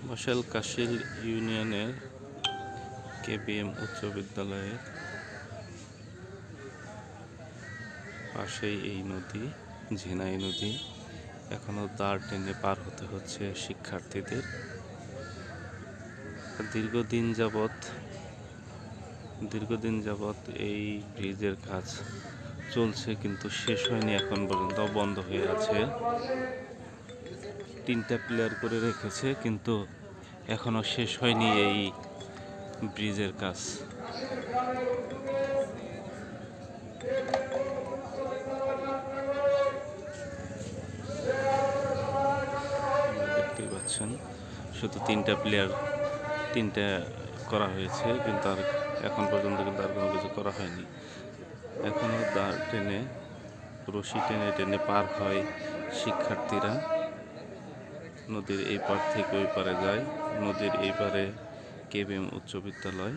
মশাল কাশিল ইউনিয়নের কেবিএম উচ্চ বিদ্যালয়ের পাশেই এই নদী, ঝিনাই নদী। এখনো দাঁড় টেনে পার হতে হচ্ছে শিক্ষার্থীদের। দীর্ঘদিন যাবৎ এই ব্রিজের কাজ চলছে, কিন্তু শেষ হয়নি, এখন পর্যন্ত বন্ধ হয়ে আছে। 3টা পিলার করে রেখেছে, কিন্তু এখনো শেষ হয়নি এই ব্রিজের কাজ। দেখতেই পাচ্ছেন, শুধু 3টা পিলার করা হয়েছে, কিন্তু আর এখন পর্যন্ত কিন্তু আর কোনো কিছু করা হয়নি। এখনো দাঁড় টেনে, রশি টেনে টেনে পার হয় শিক্ষার্থীরা। নদীর এই পার থেকে ওই পারে যায়। নদীর এই পারে কেবিএম উচ্চ বিদ্যালয়।